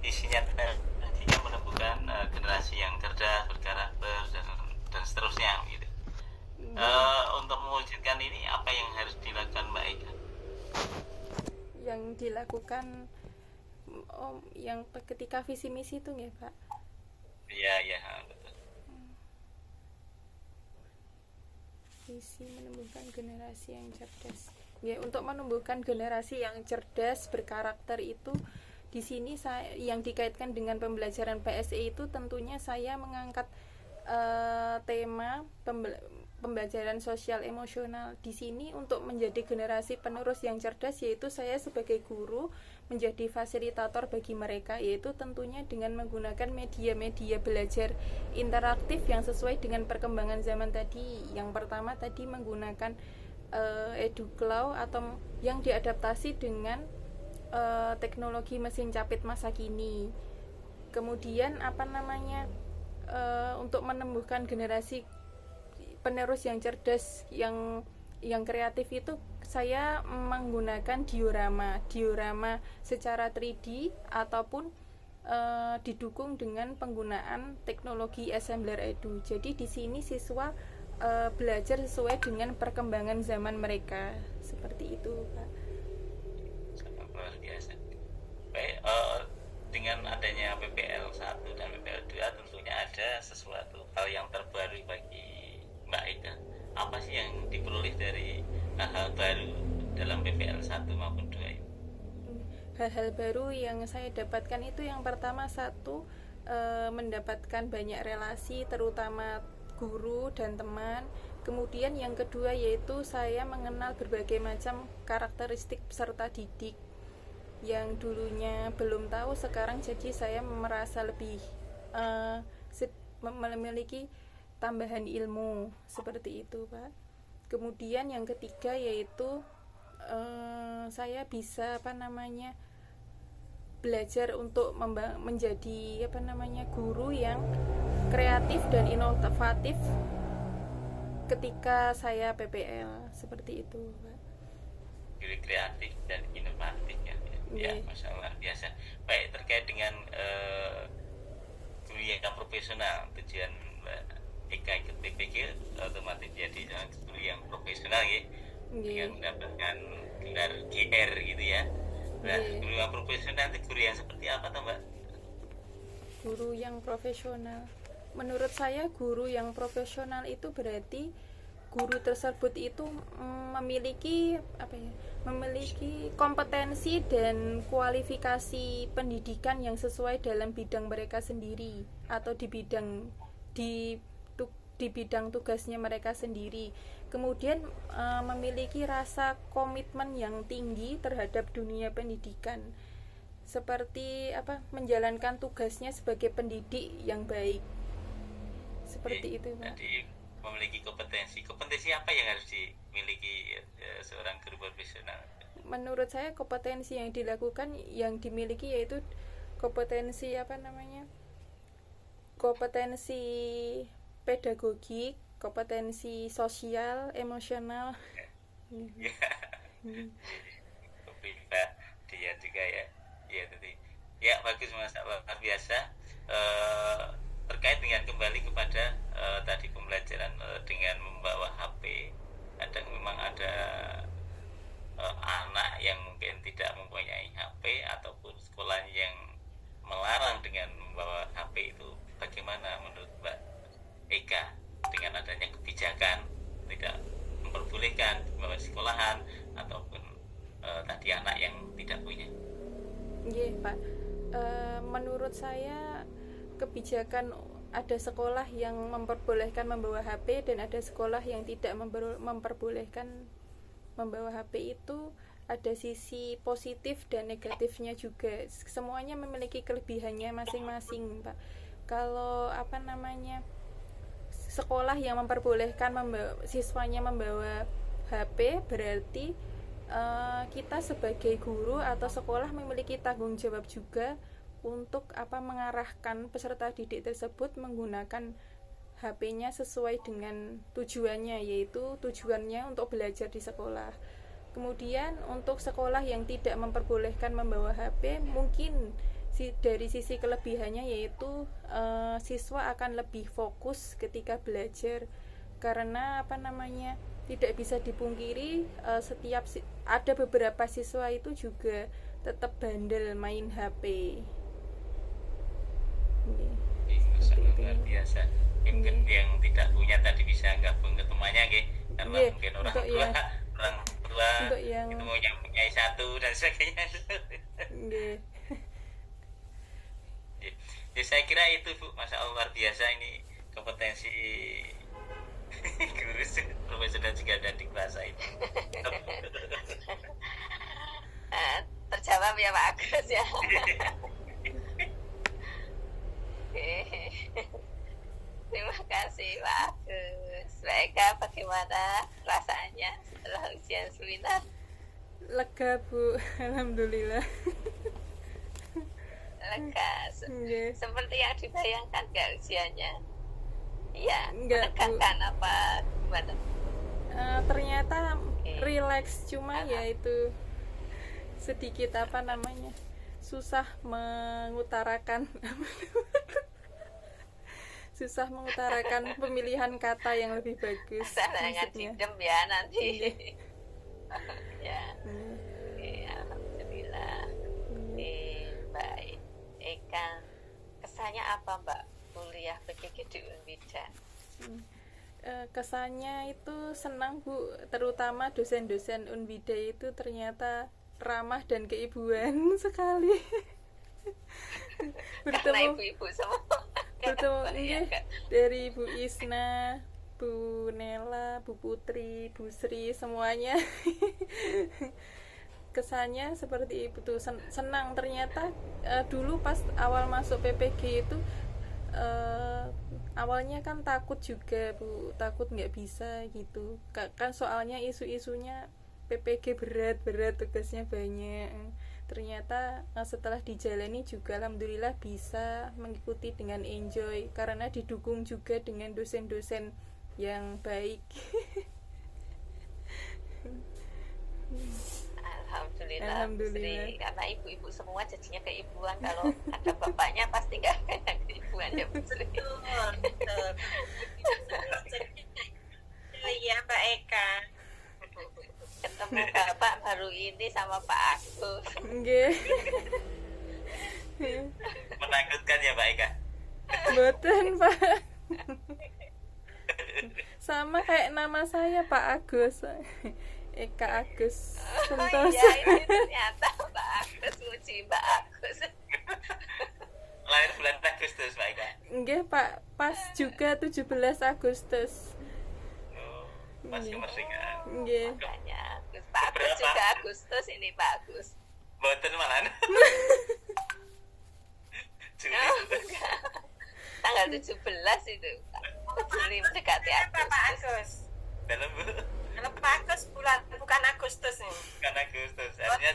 isinya tadinya menumbuhkan generasi yang cerdas, berkarakter dan seterusnya gitu. Nggih, Untuk mewujudkan ini apa yang harus dilakukan Mbak Eka? yang dilakukan yang ketika visi misi itu nggih Pak. Iya iya betul. Visi menumbuhkan generasi yang cerdas. Ya, untuk menumbuhkan generasi yang cerdas berkarakter itu di sini saya yang dikaitkan dengan pembelajaran PSE itu tentunya saya mengangkat tema pembelajaran sosial emosional di sini untuk menjadi generasi penerus yang cerdas, yaitu saya sebagai guru menjadi fasilitator bagi mereka, yaitu tentunya dengan menggunakan media-media belajar interaktif yang sesuai dengan perkembangan zaman tadi. Yang pertama tadi menggunakan EduClaw atau yang diadaptasi dengan teknologi mesin capit masa kini. Kemudian apa namanya, untuk menumbuhkan generasi penerus yang cerdas yang kreatif itu saya menggunakan diorama secara 3D ataupun didukung dengan penggunaan teknologi assembler edu. Jadi di sini siswa belajar sesuai dengan perkembangan zaman mereka, seperti itu Pak. Sangat luar biasa. Baik, dengan adanya PPL 1 dan PPL 2 tentunya ada sesuatu hal yang terbaru bagi Mbak Eka. Apa sih yang diperoleh dari hal-hal baru dalam PPL 1 maupun 2 ini? Hal-hal baru yang saya dapatkan itu yang pertama satu, mendapatkan banyak relasi terutama guru dan teman. Kemudian yang kedua yaitu saya mengenal berbagai macam karakteristik peserta didik yang dulunya belum tahu, sekarang jadi saya merasa lebih uh, memiliki tambahan ilmu, seperti itu Pak. Kemudian yang ketiga yaitu saya bisa apa namanya belajar untuk menjadi apa namanya guru yang kreatif dan inovatif ketika saya PPL, seperti itu Pak. Diri kreatif dan inovatif ya. Ya, Yeah. Masya Allah biasa. Baik, terkait dengan guru yang profesional, tujuan Mbak Eka ikut PPG otomatis jadi guru yang profesional ya, dengan Yeah. mendapatkan gelar GR gitu ya. Nah, Yeah. guru yang profesional itu guru yang seperti apa tuh Mbak? Guru yang profesional, menurut saya guru yang profesional itu berarti guru tersebut itu memiliki apa ya, memiliki kompetensi dan kualifikasi pendidikan yang sesuai dalam bidang mereka sendiri atau di di bidang tugasnya mereka sendiri. Kemudian memiliki rasa komitmen yang tinggi terhadap dunia pendidikan, seperti apa, menjalankan tugasnya sebagai pendidik yang baik, seperti itu Pak. Jadi memiliki kompetensi apa yang harus dimiliki seorang guru profesional? Menurut saya kompetensi yang dimiliki yaitu kompetensi apa namanya, kompetensi pedagogik, kompetensi sosial emosional. Ya, dia juga ya. Ya tadi. Ya bagus Mas, luar biasa. Eh, Terkait dengan kembali kepada tadi pembelajaran dengan membawa HP, kadang memang ada anak yang mungkin tidak mempunyai HP ataupun sekolah yang melarang dengan membawa HP itu. Bagaimana menurut Mbak Eka dengan adanya kebijakan tidak memperbolehkan membawa sekolahan ataupun tadi anak yang tidak punya? Iya Pak. Menurut saya kebijakan ada sekolah yang memperbolehkan membawa HP dan ada sekolah yang tidak memperbolehkan membawa HP, itu ada sisi positif dan negatifnya juga. Semuanya memiliki kelebihannya masing-masing Pak. Kalau apa namanya, sekolah yang memperbolehkan siswanya membawa HP, berarti kita sebagai guru atau sekolah memiliki tanggung jawab juga untuk apa, mengarahkan peserta didik tersebut menggunakan HP-nya sesuai dengan tujuannya, yaitu tujuannya untuk belajar di sekolah. Kemudian untuk sekolah yang tidak memperbolehkan membawa HP, mungkin Dari sisi kelebihannya yaitu siswa akan lebih fokus ketika belajar, karena apa namanya, tidak bisa dipungkiri ada beberapa siswa itu juga tetap bandel main HP. Sangat luar biasa. Mungkin yang tidak punya tadi bisa gabung ke temannya, karena mungkin orang tua yang itu mau yang punya satu dan sebagainya. Ya, saya kira itu Bu, Masya Allah luar biasa ini kompetensi guru profesor dan juga adik bahasa ini. Terjawab ya Pak Agus ya. Terima kasih Pak Agus. Baik, bagaimana perasaannya setelah ujian seminar? Lega Bu, alhamdulillah. Lega. Seperti yang dibayangkan gak ujiannya? Iya, menegangkan apa gimana? Ternyata relax, cuma ya itu sedikit apa namanya, susah mengutarakan pemilihan kata yang lebih bagus. Sangat cidem ya nanti. Ya. Alhamdulillah. Baik. Eka, kesannya apa Mbak kuliah PGG di Unbida? Kesannya itu senang Bu, terutama dosen-dosen Unbida itu ternyata ramah dan keibuan sekali. Karena ibu-ibu semua. Dari Bu Isna, Bu Nela, Bu Putri, Bu Sri, semuanya. Kesannya seperti itu tuh, senang ternyata. Dulu pas awal masuk PPG itu awalnya kan takut juga Bu, takut nggak bisa gitu kan, soalnya isu-isunya PPG berat tugasnya banyak. Ternyata setelah dijalani juga alhamdulillah bisa mengikuti dengan enjoy, karena didukung juga dengan dosen-dosen yang baik. Alhamdulillah. Sri, karena ibu-ibu semua jadinya keibuan. Kalau ada bapaknya pasti nggak kayak keibuan ya Bu Sri. Betul. Iya Pak Eka. Ketemu bapak baru ini sama Pak Agus. Menakutkan ya Pak Eka? Betul Pak. Sama kayak nama saya Pak Agus. Eka Agus Santoso. Oh iya, ini ternyata Pak Agus, muji Pak Agus. Lahir bulan Agustus Pak Eka? Nggih Pak, pas juga 17 Agustus. Pas kemerdekaan. Nggih. Makanya Pak Agus juga Agustus ini Pak Agus. Boten malah. Tanggal 17 itu Juli mendekati Agustus. Pak Agus. Dalam Bu. Kalau Pak Agus bukan Agustus nih. Bukan Agustus. Artinya